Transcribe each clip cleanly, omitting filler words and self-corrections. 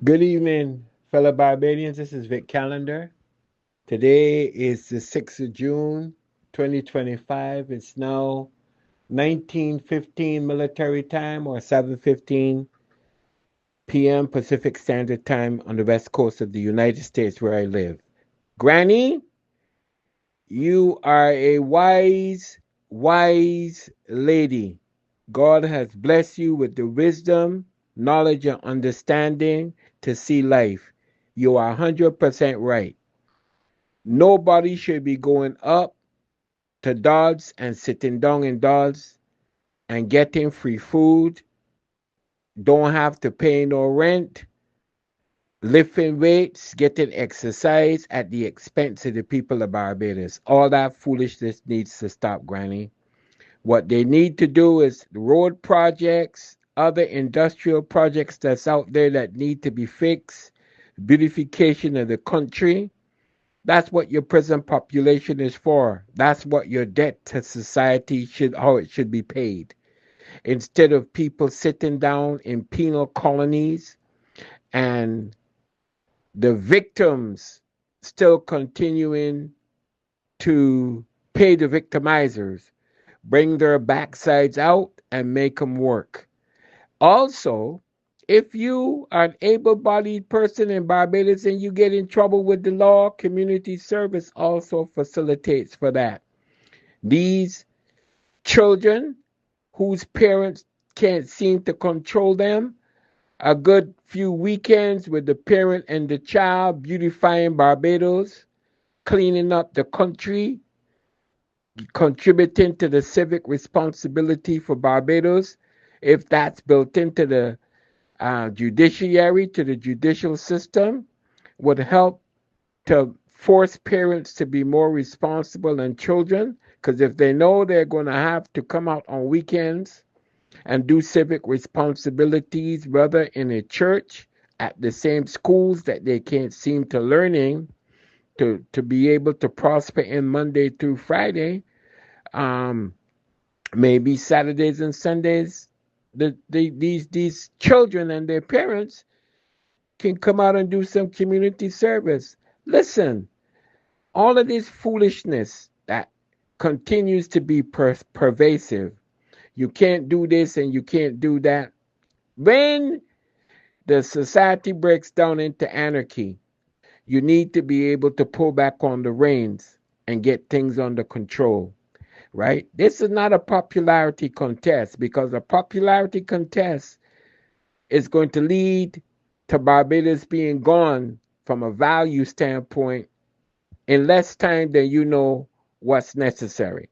Good evening, fellow Barbadians. This is Vic Callender. Today is the 6th of June, 2025. It's now 19:15 military time or 7:15 p.m. Pacific Standard Time on the west coast of the United States where I live. Granny, you are a wise, wise lady. God has blessed you with the wisdom, knowledge, and understanding to see life. You are 100% right. Nobody should be going up to Dodds and sitting down in Dodds and getting free food, don't have to pay no rent, lifting weights, getting exercise at the expense of the people of Barbados. All that foolishness needs to stop, Granny. What they need to do is road projects, other industrial projects that's out there that need to be fixed, beautification of the country. That's what your prison population is for. That's what your debt to society should, how it should be paid. Instead of people sitting down in penal colonies and the victims still continuing to pay the victimizers, bring their backsides out and make them work. Also, if you are an able bodied person in Barbados and you get in trouble with the law, community service also facilitates for that. These children whose parents can't seem to control them, a good few weekends with the parent and the child beautifying Barbados, cleaning up the country, contributing to the civic responsibility for Barbados, if that's built into the judiciary, to the judicial system, would help to force parents to be more responsible than children. Because if they know they're going to have to come out on weekends and do civic responsibilities, whether in a church, at the same schools that they can't seem to learning to be able to prosper in Monday through Friday, um, maybe Saturdays and Sundays, these children and their parents can come out and do some community service. Listen, all of this foolishness that continues to be pervasive. You can't do this and you can't do that. When the society breaks down into anarchy, you need to be able to pull back on the reins and get things under control, right? This is not a popularity contest because a popularity contest is going to lead to Barbados being gone from a value standpoint in less time than you know what's necessary.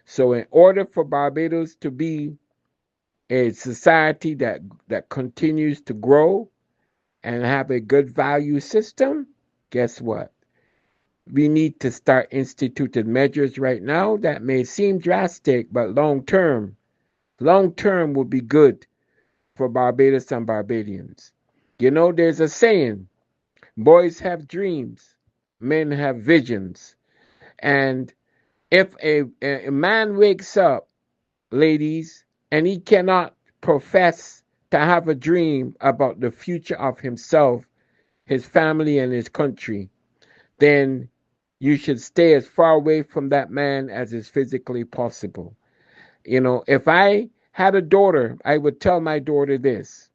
So, in order for Barbados to be a society that continues to grow and have a good value system, guess what? We need to start instituting measures right now that may seem drastic, but long term will be good for Barbados and Barbadians. You know, there's a saying, boys have dreams, men have visions. And if a man wakes up, ladies, and he cannot profess to have a dream about the future of himself, his family, and his country, then you should stay as far away from that man as is physically possible. You know, if I had a daughter, I would tell my daughter this.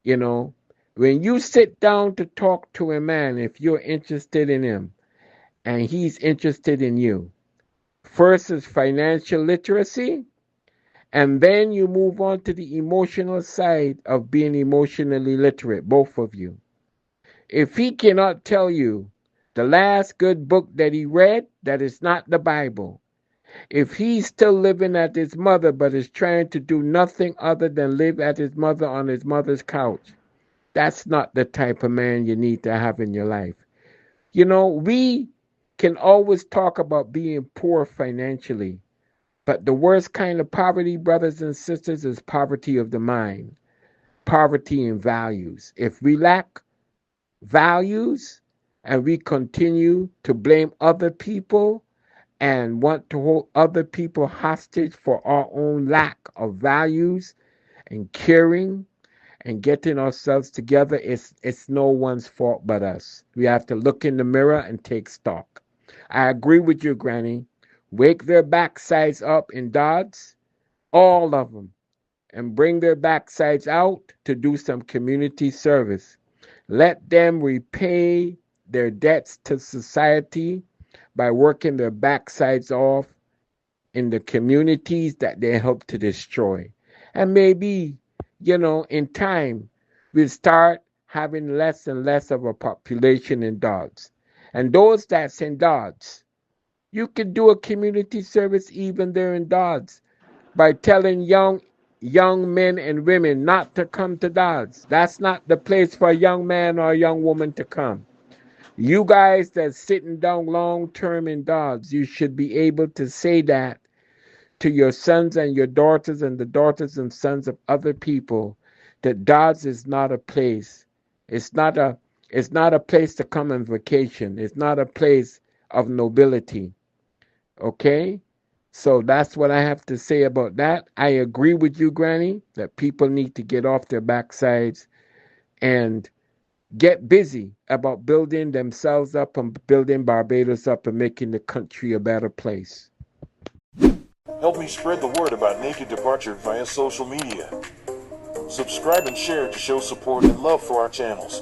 You know, when you sit down to talk to a man, if you're interested in him and he's interested in you, first is financial literacy, and then you move on to the emotional side of being emotionally literate, both of you. If he cannot tell you the last good book that he read, that is not the Bible. If he's still living at his mother but is trying to do nothing other than live at his mother on his mother's couch, that's not the type of man you need to have in your life. You know, we can always talk about being poor financially, but the worst kind of poverty, brothers and sisters, is poverty of the mind, poverty in values. If we lack values and we continue to blame other people and want to hold other people hostage for our own lack of values and caring and getting ourselves together, it's no one's fault but us. We have to look in the mirror and take stock. I agree with you, Granny. Wake their backsides up in Dodds, all of them, and bring their backsides out to do some community service. Let them repay their debts to society by working their backsides off in the communities that they help to destroy. And maybe, in time, we'll start having less and less of a population in Dodds. And those that's in Dodds, you could do a community service even there in Dodds by telling young men and women not to come to Dodds. That's not the place for a young man or a young woman to come. You guys that's sitting down long term in Dodds, you should be able to say that to your sons and your daughters and the daughters and sons of other people, that Dodds is not a place. It's not a it's not a place to come on vacation. It's not a place of nobility. Okay? So that's what I have to say about that. I agree with you, Granny, that people need to get off their backsides and get busy about building themselves up and building Barbados up and making the country a better place. Help me spread the word about Naked Departure via social media. Subscribe and share to show support and love for our channels.